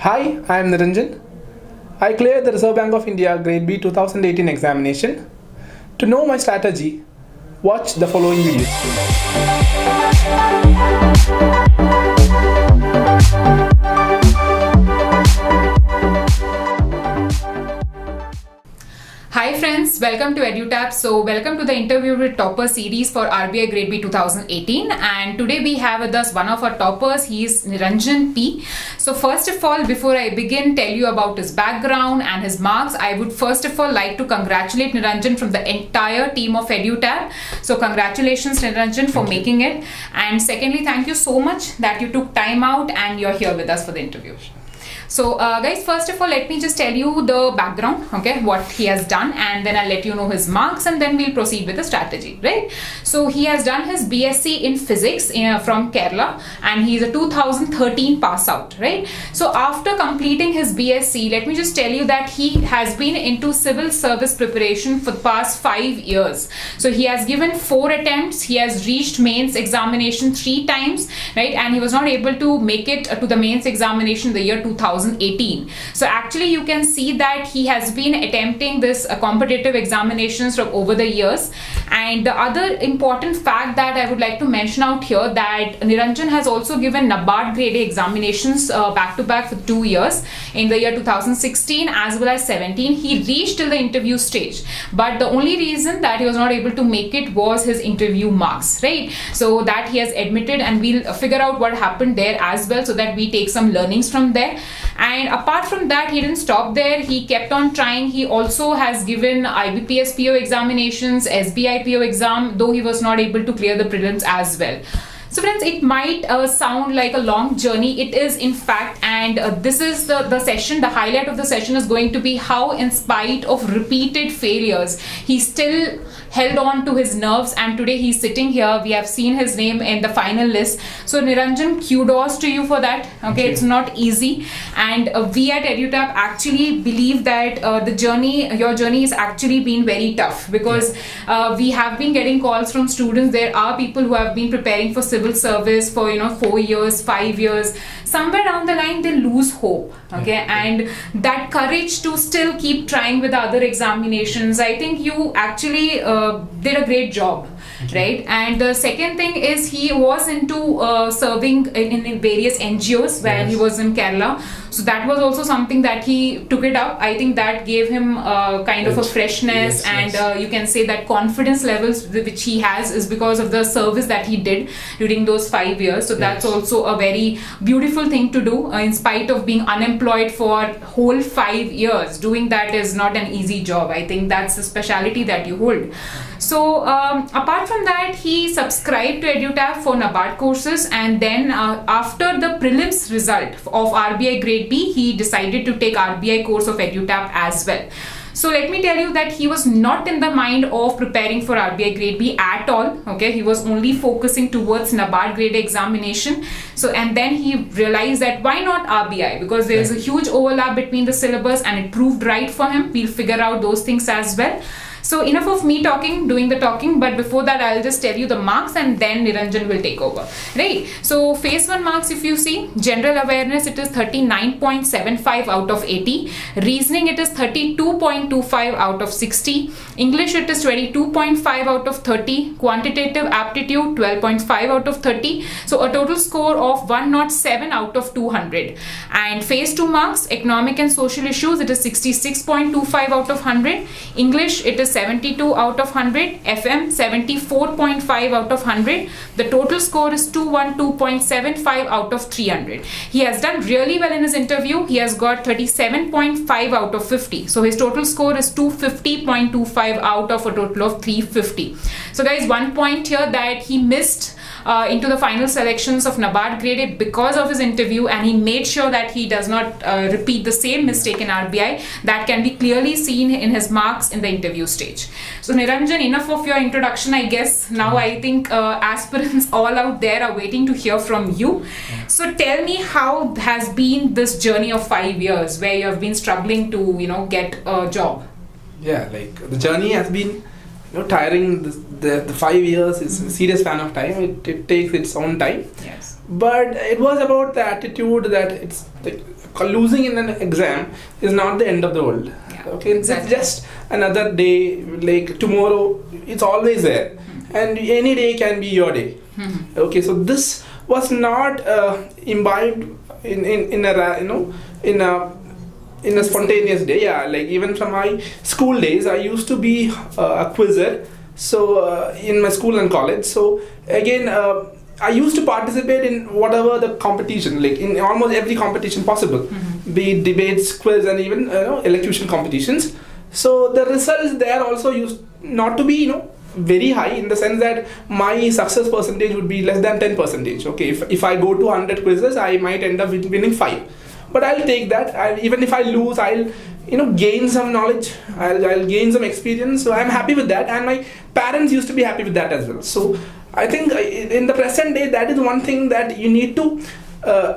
Hi, I am Niranjan. I cleared the Reserve Bank of India Grade B 2018 examination. To know my strategy, watch the following video. Hi friends, welcome to EduTap. So welcome to the interview with topper series for RBI Grade B 2018, and today we have with us one of our toppers. He is Niranjan P. So first of all, before I begin tell you about his background and his marks, I would first of all like to congratulate Niranjan from the entire team of EduTap. So congratulations Niranjan for making it, and secondly, thank you so much that you took time out and you're here with us for the interview. So guys, first of all, let me just tell you the background, okay, what he has done, and then I'll let you know his marks, and then we'll proceed with the strategy, right? So he has done his BSc in physics from Kerala, and he's a 2013 pass out, right? So after completing his BSc, let me just tell you that he has been into civil service preparation for the past 5 years. So he has given 4 attempts, he has reached mains examination 3 times, right? And he was not able to make it to the mains examination the year 2018. So actually you can see that he has been attempting this competitive examinations from over the years. And the other important fact that I would like to mention out here, that Niranjan has also given NABARD Grade A examinations back to back for 2 years in the year 2016 as well as 17. He reached till the interview stage, but the only reason that he was not able to make it was his interview marks, right? So that he has admitted, and we'll figure out what happened there as well, so that we take some learnings from there. And apart from that, he didn't stop there. He kept on trying. He also has given IBPS PO examinations, SBI PO exam, though he was not able to clear the prelims as well. So friends, it might sound like a long journey. It is in fact, and this is the session. The highlight of the session is going to be how, in spite of repeated failures, he still held on to his nerves, and today he's sitting here. We have seen his name in the final list. So Niranjan, kudos to you for that. Okay, it's not easy, and we at EduTap actually believe that your journey is actually been very tough, because we have been getting calls from students. There are people who have been preparing for civil service for 4 years, 5 years. Somewhere down the line they lose hope, okay, and that courage to still keep trying with the other examinations, I think you actually did a great job, right? And the second thing is, he was into serving in various NGOs when he was in Kerala. So that was also something that he took it up. I think that gave him kind of a freshness, and you can say that confidence levels which he has is because of the service that he did during those 5 years. So that's also a very beautiful thing to do, in spite of being unemployed for whole 5 years. Doing that is not an easy job. I think that's the speciality that you hold. So apart from that, he subscribed to EduTap for NABARD courses, and then after the prelims result of RBI Grade B, he decided to take RBI course of EduTap as well. So let me tell you that he was not in the mind of preparing for RBI Grade B at all, okay? He was only focusing towards NABARD Grade A examination. So, and then he realized that why not RBI, because there is a huge overlap between the syllabus, and it proved right for him. We'll figure out those things as well. So enough of me doing the talking, but before that I'll just tell you the marks, and then Niranjan will take over, right? So phase 1 marks, if you see, general awareness, it is 39.75 out of 80. Reasoning, it is 32.25 out of 60. English, it is 22.5 out of 30. Quantitative aptitude, 12.5 out of 30. So a total score of 107 out of 200. And phase 2 marks, economic and social issues, it is 66.25 out of 100. English, it is 72 out of 100. FM, 74.5 out of 100. The total score is 212.75 out of 300. He has done really well in his interview. He has got 37.5 out of 50. So his total score is 250.25 out of a total of 350. So guys, one point here that he missed into the final selections of NABARD Grade A because of his interview, and he made sure that he does not repeat the same mistake in RBI. That can be clearly seen in his marks in the interview stage. So Niranjan, enough of your introduction, I guess. Now I think aspirants all out there are waiting to hear from you. So tell me, how has been this journey of 5 years where you have been struggling to get a job? Yeah, like the journey has been tiring. The 5 years is a serious span of time. It takes its own time. Yes. But it was about the attitude that it's like losing in an exam is not the end of the world. Yeah, Okay, exactly. it's just another day. Like tomorrow, it's always there, and any day can be your day. Okay, so this was not imbibed in a spontaneous day. Yeah, like even from my school days, I used to be a quizzer. So in my school and college. So again, I used to participate in whatever the competition, like in almost every competition possible, be it debates, quiz, and even elocution competitions. So the results there also used not to be very high, in the sense that my success percentage would be less than 10%. Okay, if I go to 100 quizzes, I might end up winning 5. But I'll take that. Even if I lose, I'll gain some knowledge. I'll gain some experience. So I'm happy with that, and my parents used to be happy with that as well. So I think in the present day, that is one thing that you need to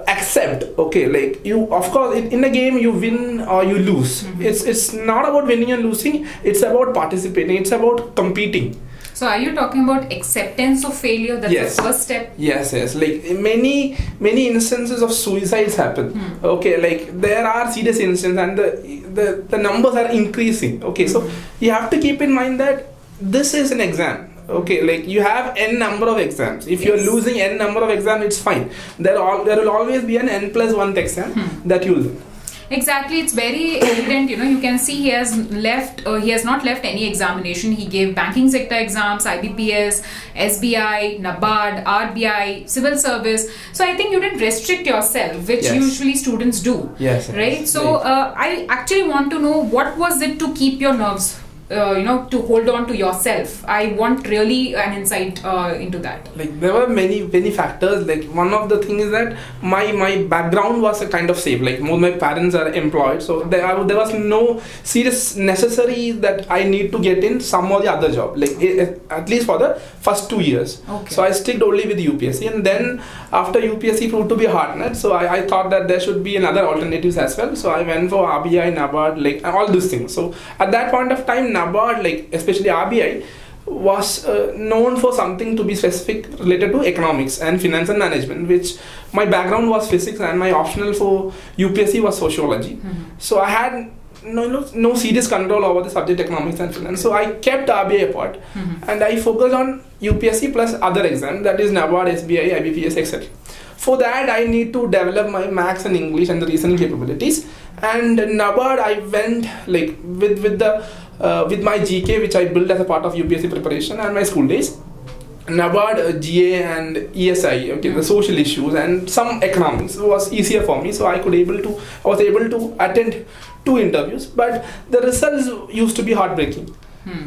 accept. Okay, like you, of course, in a game you win or you lose. It's not about winning and losing. It's about participating. It's about competing. So are you talking about acceptance of failure? That's Yes. the first step. Yes. Like many instances of suicides happen. Okay, like there are serious instances, and the numbers are increasing. Okay, so you have to keep in mind that this is an exam. Okay, like you have n number of exams. If you're losing n number of exams, it's fine. There will always be an n+1 exam that you'll win. Exactly, it's very evident. You can see he has not left any examination. He gave banking sector exams, IBPS, SBI, NABARD, RBI, civil service. So I think you didn't restrict yourself, which Yes. usually students do. Yes. Right. So I actually want to know, what was it to keep your nerves, to hold on to yourself? I want really an insight into that. Like there were many factors. Like one of the things is that my background was a kind of safe. Like most of my parents are employed, so there was no serious necessary that I need to get in some or the other job. Like at least for the first 2 years. Okay. So I sticked only with UPSC, and then after UPSC proved to be a hard nut, so I thought that there should be another alternatives as well. So I went for RBI, NABARD, like all these things. So at that point of time, NABARD, like especially RBI, was known for something to be specific related to economics and finance and management, which my background was physics, and my optional for UPSC was sociology. So I had no serious control over the subject economics and finance. So I kept RBI apart, and I focused on UPSC plus other exams, that is NABARD, SBI, IBPS, etc. For that, I need to develop my maths and English and the reasoning capabilities. And NABARD, I went like with my GK, which I built as a part of UPSC preparation and my school days. NABARD, GA and ESI, okay, the social issues and some economics was easier for me, so I was able to attend 2 interviews, but the results used to be heartbreaking.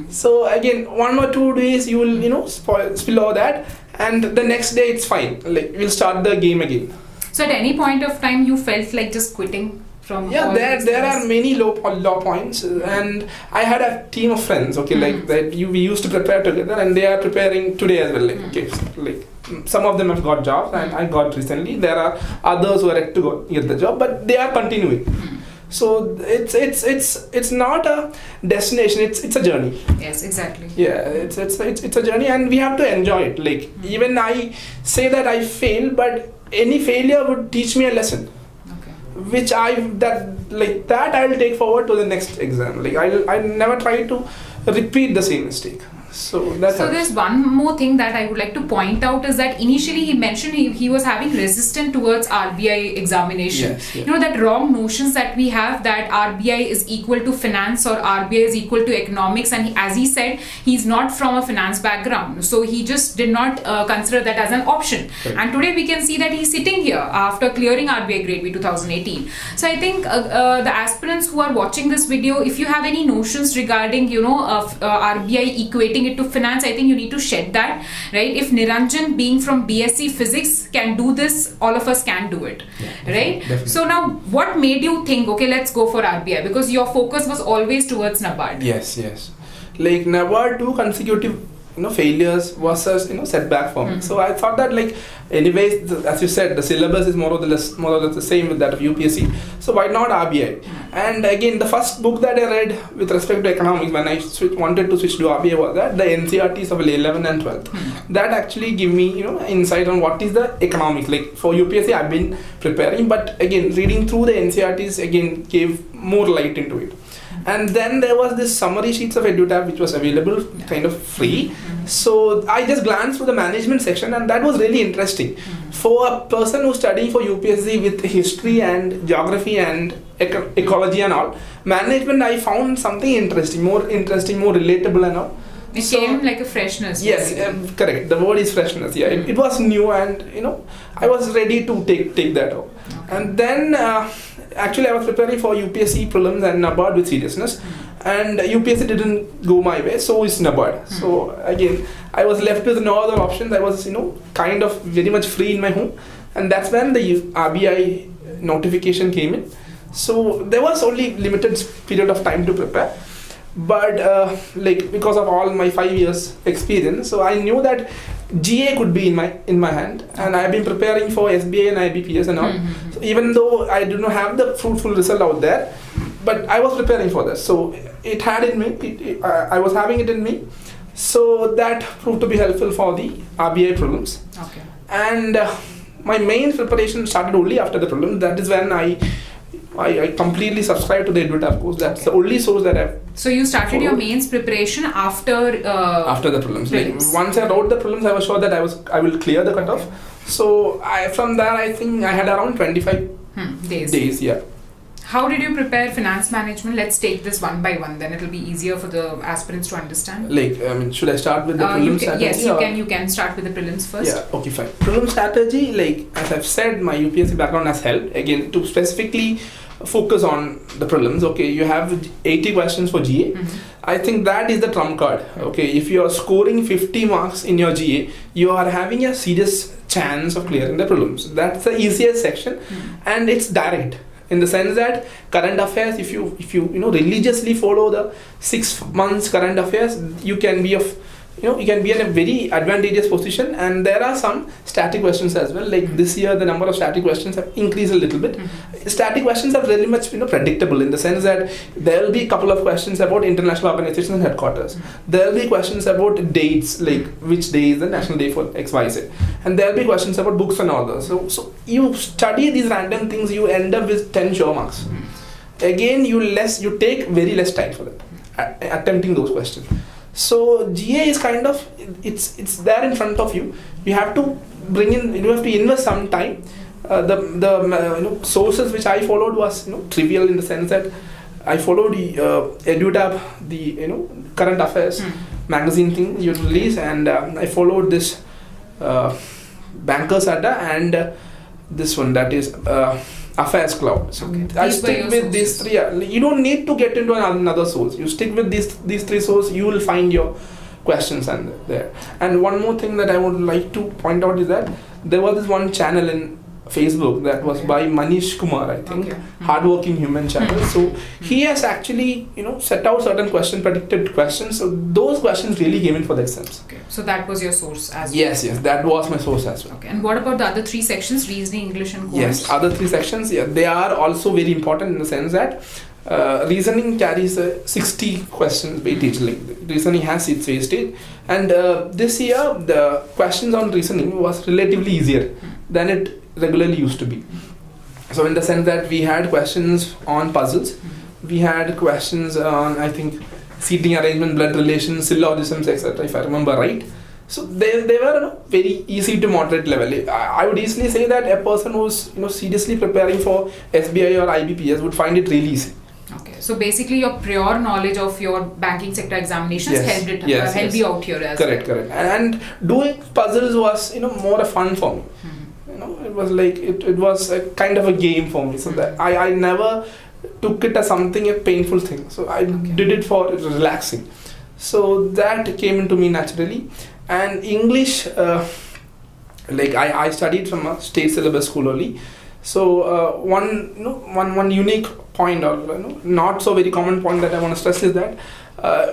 So again, 1 or 2 days you will spill over that, and the next day it's fine. Like we'll start the game again. So at any point of time you felt like just quitting from? There are many low points, and I had a team of friends. Okay, like that we used to prepare together, and they are preparing today as well. Like okay, like some of them have got jobs, and I got recently. There are others who are yet to get the job, but they are continuing. So it's not a destination. It's a journey. Yes, exactly. Yeah, it's a journey, and we have to enjoy it. Like even I say that I failed, but any failure would teach me a lesson, which I'll take forward to the next exam. Like I never try to repeat the same mistake. So there's one more thing that I would like to point out, is that initially he mentioned he was having resistance towards RBI examination. Yes. That wrong notions that we have, that RBI is equal to finance or RBI is equal to economics, and as he said, he's not from a finance background, so he just did not consider that as an option. Right. And today we can see that he's sitting here after clearing RBI Grade B 2018. So I think the aspirants who are watching this video, if you have any notions regarding RBI equating it to finance, I think you need to shed that, right? If Niranjan, being from BSc Physics, can do this, all of us can do it, right? Definitely. So now, what made you think, okay, let's go for RBI? Because your focus was always towards NABARD. Yes. Like NABARD 2 consecutive failures versus setback for me. So I thought that like anyways, as you said, the syllabus is more or less the same with that of UPSC. So why not RBI? And again, the first book that I read with respect to economics when I wanted to switch to RBI was that the NCRTs of 11th and 12th. That actually give me insight on what is the economics. Like for UPSC, I've been preparing, but again reading through the NCRTs again gave more light into it. And then there was this summary sheets of EduTap which was available kind of free. So I just glanced through the management section and that was really interesting. For a person who's studying for UPSC with history and geography and ecology and all, management I found something interesting, more relatable and all. It came like a freshness. Yes, correct. The word is freshness. Yeah, it was new and I was ready to take that out. Okay. And then actually I was preparing for UPSC prelims and NABARD with seriousness, and UPSC didn't go my way, so is NABARD. So again, I was left with no other options. I was kind of very much free in my home, and that's when the RBI notification came in. So there was only limited period of time to prepare. But like because of all my 5 years experience, so I knew that GA could be in my hand, and I have been preparing for SBA and IBPS and all. So even though I did not have the fruitful result out there, but I was preparing for this. So it had in me. I was having it in me. So that proved to be helpful for the RBI prelims. Okay. And my main preparation started only after the prelims. That is when I completely subscribed to the EduTap course. That's the only source that I've. So you started your mains preparation after the prelims. Like, once I wrote the prelims, I was sure that I will clear the cutoff. So from there, I think I had around 25 days. Yeah. How did you prepare finance management? Let's take this one by one. Then it will be easier for the aspirants to understand. Like, should I start with the prelims strategy? Yes, you can start with the prelims first. Yeah. Okay, fine. Prelim strategy, like as I've said, my UPSC background has helped again to specifically focus on the prelims. Okay, you have 80 questions for GA. I think that is the trump card. Okay, if you are scoring 50 marks in your GA, you are having a serious chance of clearing the prelims. That's the easiest section, and it's direct in the sense that current affairs, if you religiously follow the 6 months current affairs, you can be in a very advantageous position. And there are some static questions as well. Like this year, the number of static questions have increased a little bit. Static questions are very much predictable in the sense that there will be a couple of questions about international organizations and headquarters. There will be questions about dates, like which day is the national day for XYZ, and there will be questions about books and all those. So you study these random things, you end up with 10 sure marks. Again, you take very less time for that attempting those questions. So GA is kind of it's there in front of you. You have to you have to invest some time. The sources which I followed was trivial in the sense that I followed EduTap, the current affairs magazine thing you release, and I followed this Bankers Adda and this one, that is Affairs Cloud. So I stick with these three. You don't need to get into another source. You stick with these three sources, you will find your questions and there. And one more thing that I would like to point out is that there was this one channel in Facebook that was by Manish Kumar, I think, hardworking human channel. So he has actually set out certain predicted questions. So those questions really came in for the exams. Okay, so that was your source as well. Yes, that was my source as well. Okay, and what about the other 3 sections, reasoning, English and commerce? Yes, other 3 sections, they are also very important in the sense that reasoning carries 60 questions weightage. Like reasoning has its wastage, and this year the questions on reasoning was relatively easier than it regularly used to be. So in the sense that we had questions on puzzles, we had questions on, I think, seating arrangement, blood relations, syllogisms, etc., if I remember right. So they were very easy to moderate level. I would easily say that a person who's seriously preparing for SBI or IBPS would find it really easy. Okay, so basically your prior knowledge of your banking sector examinations helped you out here as well. Correct. And doing puzzles was more a fun for me. It was like it was a kind of a game for me. So that I never took it as something a painful thing. So I did it for relaxing. So that came into me naturally. And English, like I studied from a state syllabus school only. So one unique point, or not so very common point that I want to stress is that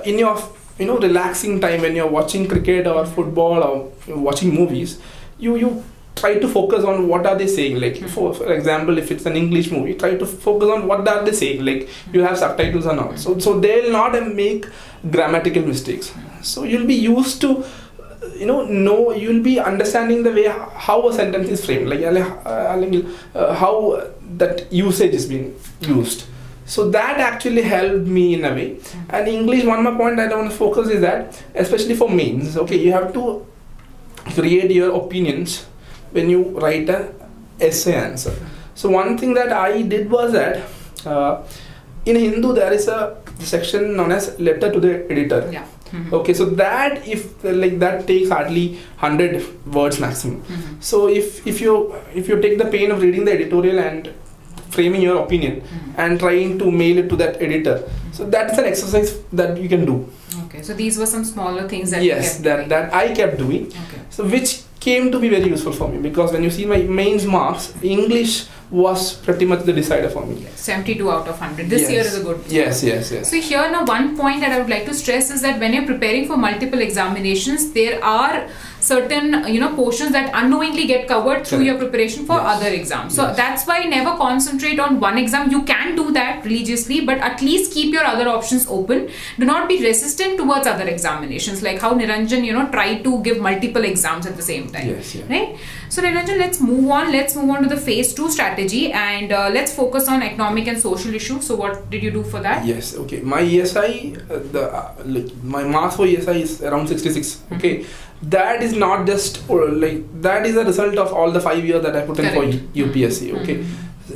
in your relaxing time when you're watching cricket or football or watching movies, you try to focus on what are they saying. Like for example, if it's an English movie, try to focus on what are they saying. Like you have subtitles or not, so they'll not make grammatical mistakes. So you'll be used to you'll be understanding the way how a sentence is framed, like how that usage is being used. So that actually helped me in a way. And English, one more point I want to focus is that, especially for mains, okay, you have to create your opinions when you write a essay answer. So one thing that I did was that in Hindu there is a section known as letter to the editor. Yeah. Okay, so that that takes hardly 100 words maximum. So if you take the pain of reading the editorial and framing your opinion and trying to mail it to that editor, so that's an exercise that you can do. Okay, so these were some smaller things that that I kept doing. Okay. So which came to be very useful for me, because when you see my mains marks, English was pretty much the decider for me. 72 out of 100. This year is a good. Yes. So here now one point that I would like to stress is that when you're preparing for multiple examinations, there are certain portions that unknowingly get covered through your preparation for other exams. So that's why never concentrate on one exam. You can do that religiously, but at least keep your other options open. Do not be resistant towards other examinations, like how Niranjan tried to give multiple exams at the same time. Yes, yeah. Right? So Niranjan, let's move on to the phase 2 strategy, and let's focus on economic and social issues. So what did you do for that? Yes, okay. My ESI, my marks for ESI is around 66. Okay, that is not just that is a result of all the 5 years that I put in for UPSC. Okay,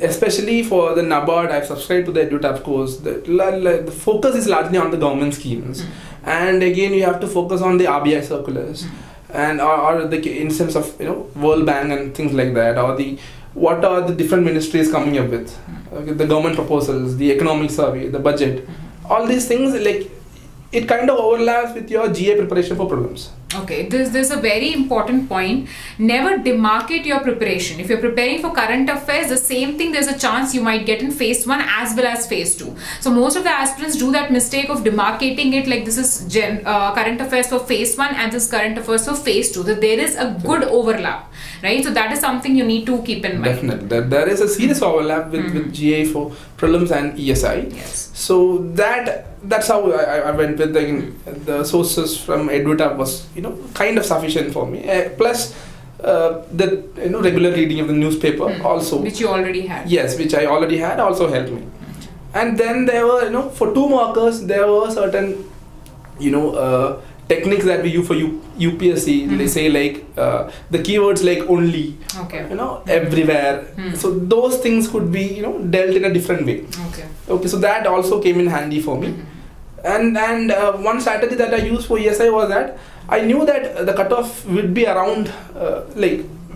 especially for the NABARD, I've subscribed to the EduTap course. The focus is largely on the government schemes, and again you have to focus on the RBI circulars. And or the instance of World Bank and things like that, or what are the different ministries coming up with, the government proposals, the economic survey, the budget, all these things, like it kind of overlaps with your GA preparation for prelims. Okay, there's a very important point. Never demarcate your preparation. If you're preparing for current affairs, the same thing, there's a chance you might get in phase 1 as well as phase 2. So most of the aspirants do that mistake of demarcating it, like this is current affairs for phase 1 and this current affairs for phase 2. That there is a good overlap, right? So that is something you need to keep in mind. Definitely, there is a serious overlap with GA for prelims and ESI. Yes. So that's how I went with the sources from EduTap was kind of sufficient for me. Plus the regular reading of the newspaper also, which you already had. Yes, which I already had, also helped me. And then there were for 2 markers there were certain techniques that we use for UPSC. They say like the keywords like only, everywhere. So those things could be dealt in a different way. Okay, so that also came in handy for me. And one strategy that I used for ESI was that I knew that the cutoff would be around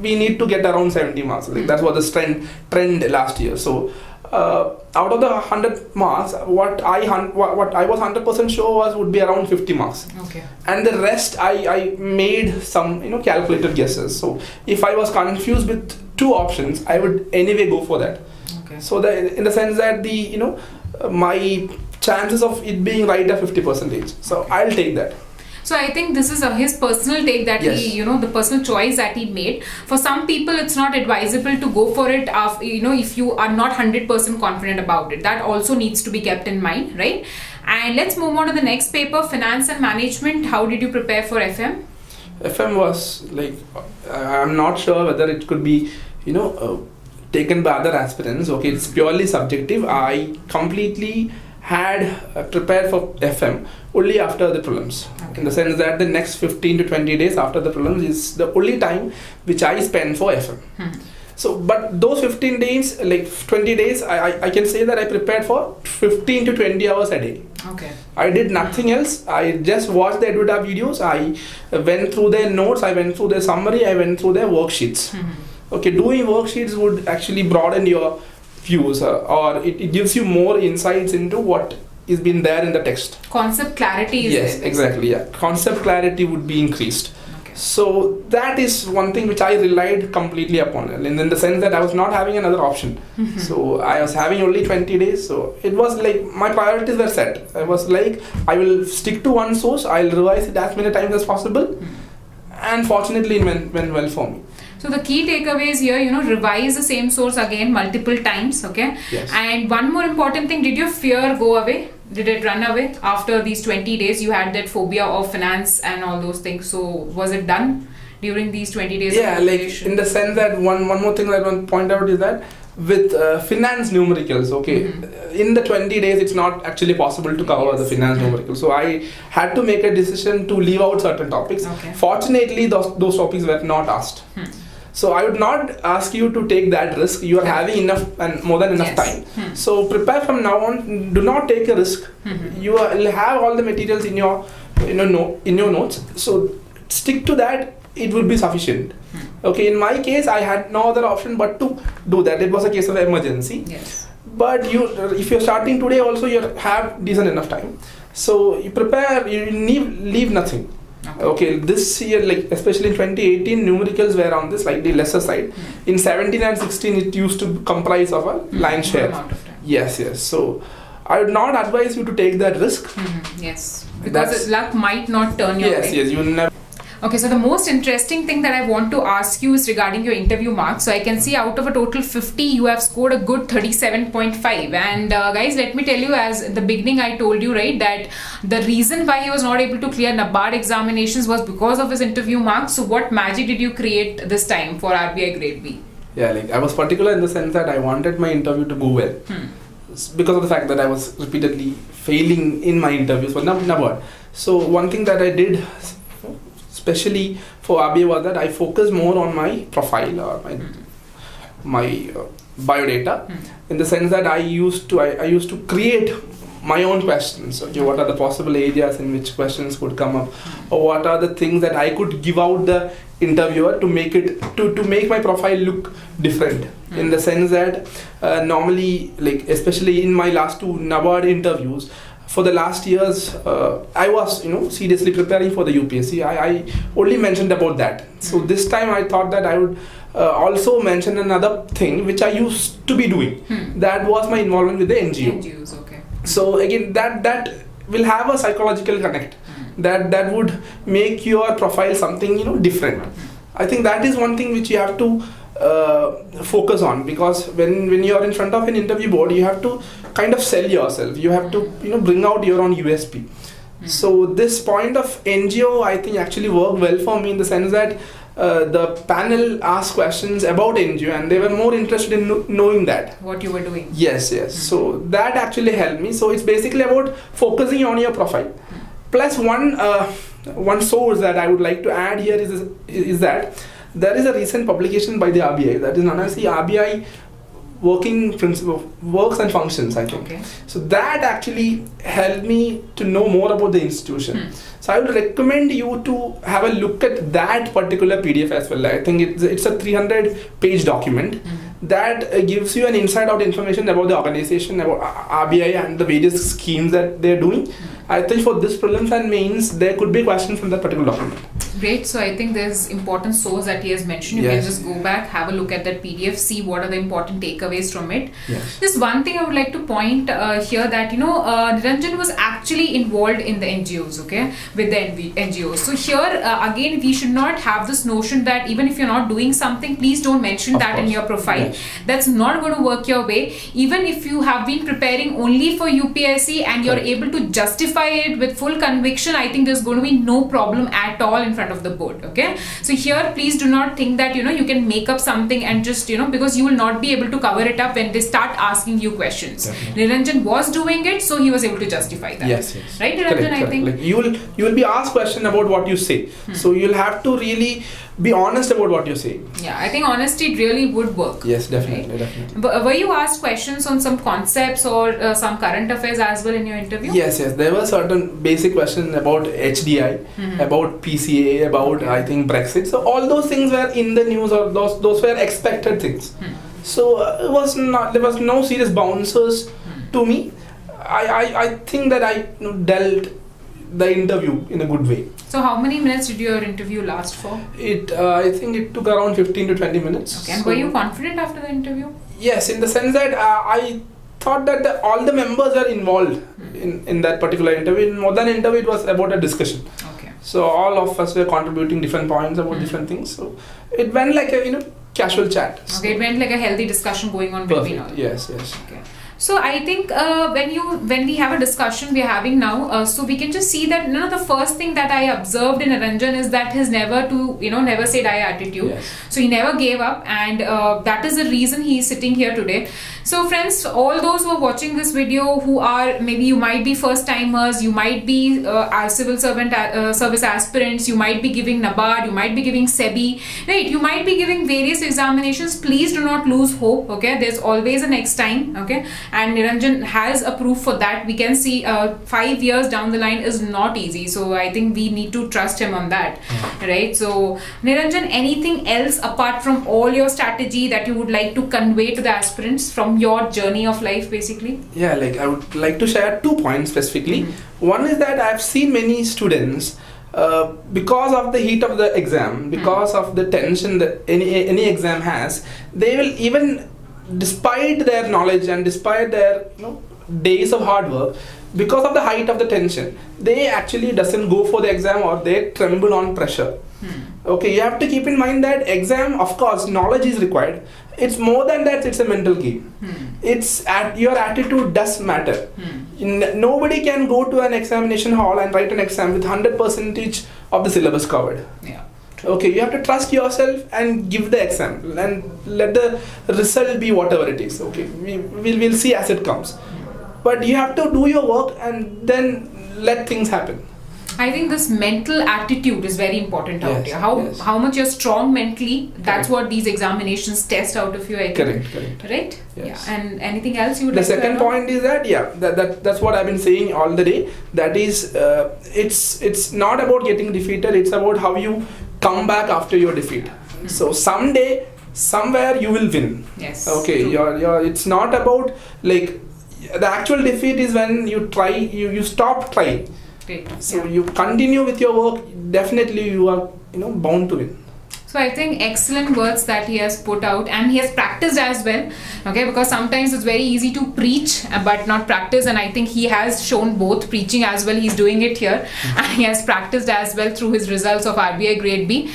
we need to get around 70 marks. Like that was the trend last year. So out of the 100 marks, what I was 100% sure was would be around 50 marks. Okay. And the rest I made some calculated guesses. So if I was confused with 2 options, I would anyway go for that. Okay. So in the sense that my chances of it being right are 50%. So I'll take that. So I think this is his personal take that he, the personal choice that he made. For some people, it's not advisable to go for it, if you are not 100% confident about it. That also needs to be kept in mind, right? And let's move on to the next paper, Finance and Management. How did you prepare for FM? FM was I'm not sure whether it could be, taken by other aspirants. Okay, it's purely subjective. I completely had prepared for FM only after the prelims. Okay. In the sense that the next 15 to 20 days after the prelims is the only time which I spend for FM. So, but those 15 days, 20 days, I can say that I prepared for 15 to 20 hours a day. Okay. I did nothing else. I just watched the EduTap videos. I went through their notes. I went through their summary. I went through their worksheets. Okay, doing worksheets would actually broaden your views, or it gives you more insights into what is been there in the text. Concept clarity is there. Yes, exactly. Yeah, concept clarity would be increased. Okay. So that is one thing which I relied completely upon, in the sense that I was not having another option. So I was having only 20 days. So it was like my priorities were set. I was like, I will stick to one source. I'll revise it as many times as possible. And fortunately, it went well for me. So the key takeaways here, revise the same source again multiple times, okay? Yes. And one more important thing, did your fear go away? Did it run away after these 20 days? You had that phobia of finance and all those things. So was it done during these 20 days? Yeah, like in the sense that one more thing that I want to point out is that with finance numericals, okay, in the 20 days it's not actually possible to cover the finance numericals. So I had to make a decision to leave out certain topics. Okay. Fortunately, those topics were not asked. So I would not ask you to take that risk. You are having enough and more than enough time. So prepare from now on. Do not take a risk. You will have all the materials in your notes. So stick to that. It will be sufficient. Okay. In my case, I had no other option but to do that. It was a case of emergency. Yes. But if you're starting today, also you have decent enough time. So you prepare. You leave nothing. Okay, this year, like especially in 2018, numericals were on the slightly lesser side. In 17 and 16, it used to comprise of a line share. Yes. So I would not advise you to take that risk. Yes, because luck might not turn your way. Yes, you never. Okay, so the most interesting thing that I want to ask you is regarding your interview marks. So I can see out of a total 50, you have scored a good 37.5. And guys, let me tell you, as in the beginning I told you, right, that the reason why he was not able to clear NABARD examinations was because of his interview marks. So what magic did you create this time for RBI Grade B? Yeah, like I was particular in the sense that I wanted my interview to go well. Because of the fact that I was repeatedly failing in my interviews for NABARD. So one thing that I did, especially for RBI, was that I focused more on my profile or my biodata, in the sense that I used to create my own questions. Okay, what are the possible areas in which questions could come up, or what are the things that I could give out the interviewer to make it to make my profile look different. In the sense that normally, like especially in my last two NABARD interviews, for the last years, I was seriously preparing for the UPSC. I only mentioned about that. So this time I thought that I would also mention another thing which I used to be doing. That was my involvement with the NGO. NGOs, okay. So again, that will have a psychological connect. That would make your profile something different. I think that is one thing which you have to focus on, because when you are in front of an interview board, you have to kind of sell yourself. You have to bring out your own USP. So this point of NGO, I think, actually worked well for me, in the sense that the panel asked questions about NGO and they were more interested in knowing that what you were doing. Yes. So that actually helped me. So it's basically about focusing on your profile. Plus one source that I would like to add here is that there is a recent publication by the RBI that is known as the RBI Working Principle Works and Functions, I think. Okay. So that actually helped me to know more about the institution. So I would recommend you to have a look at that particular PDF as well. I think it's a 300-page document that gives you an inside-out information about the organization, about RBI and the various schemes that they're doing. I think for this prelims and mains, there could be questions from that particular document. Great. So I think there's important source that he has mentioned. You can just go back, have a look at that PDF, see what are the important takeaways from it. Yes. Just one thing I would like to point here, that Niranjan was actually involved in the NGOs, okay, with the NGOs. So here again, we should not have this notion that even if you're not doing something, please don't mention that in your profile. Yes. That's not going to work your way. Even if you have been preparing only for UPSC and you're able to justify it with full conviction, I think there's going to be no problem at all in front of the board. Okay, so here please do not think that you can make up something and just because you will not be able to cover it up when they start asking you questions. Definitely. Niranjan was doing it, so he was able to justify that. Yes. Right, Niranjan? Correct. I think like you will be asked question about what you say, so you'll have to really be honest about what you say. Yeah, I think honesty really would work. Yes, definitely, right? definitely. But were you asked questions on some concepts or some current affairs as well in your interview? Yes. There were certain basic questions about HDI, about PCA, about I think Brexit. So all those things were in the news, or those were expected things. So there was no serious bouncers to me. I think that I dealt the interview in a good way. So how many minutes did your interview last for? I think it took around 15 to 20 minutes. Okay. And were you confident after the interview? Yes, in the sense that I thought that all the members were involved in that particular interview. More than an interview, it was about a discussion. Okay. So all of us were contributing different points about different things. So it went like a casual chat. Okay, it went like a healthy discussion going on between all. Yes. Okay. So I think when we have a discussion we are having now, so we can just see that the first thing that I observed in Niranjan is that his never say die attitude. Yes. So he never gave up, and that is the reason he is sitting here today. So friends, all those who are watching this video, who are maybe you might be first timers, you might be civil service aspirants, you might be giving NABARD, you might be giving SEBI, right? You might be giving various examinations. Please do not lose hope. Okay, there's always a next time. Okay. And Niranjan has a proof for that. We can see 5 years down the line is not easy. So I think we need to trust him on that, right? So Niranjan, anything else apart from all your strategy that you would like to convey to the aspirants from your journey of life, basically? Yeah, like I would like to share 2 points specifically. One is that I've seen many students because of the heat of the exam, because of the tension that any exam has, they will even, despite their knowledge and despite their days of hard work, because of the height of the tension, they actually doesn't go for the exam, or they tremble on pressure. Okay, you have to keep in mind that exam, of course, knowledge is required. It's more than that, it's a mental game. It's your attitude does matter. Nobody can go to an examination hall and write an exam with 100% of the syllabus covered. Yeah. Okay, you have to trust yourself and give the exam and let the result be whatever it is. Okay, we'll see as it comes. But you have to do your work and then let things happen. I think this mental attitude is very important out here. How much you're strong mentally, that's what these examinations test out of you, I think. Correct. Right? Yes. Yeah. And anything else you would The like to second add on? point is that, that's what I've been saying all the day. That is, it's not about getting defeated, it's about how you come back after your defeat. So someday, somewhere you will win. Yes. Okay, it's not about like, the actual defeat is when you try, you stop trying. Great. So you continue with your work, definitely you are bound to win. So I think excellent words that he has put out, and he has practiced as well. Okay, because sometimes it's very easy to preach but not practice, and I think he has shown both preaching as well. He's doing it here, and he has practiced as well through his results of RBI Grade B.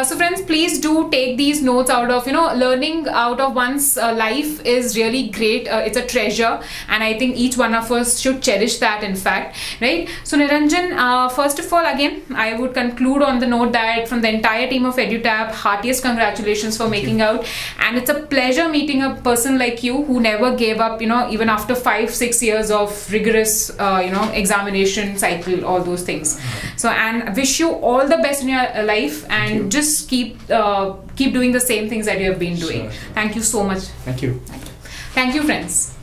So friends, please do take these notes out of learning out of one's life is really great. It's a treasure, and I think each one of us should cherish that. In fact, right? So Niranjan, first of all, again, I would conclude on the note that from the entire team of EduTap, heartiest congratulations for making out, and it's a pleasure meeting a person like you who never gave up, even after 5-6 years of rigorous examination cycle, all those things. So, and wish you all the best in your life, and just keep doing the same things that you have been doing. Sure. Thank you so much. Thank you. Thank you, friends.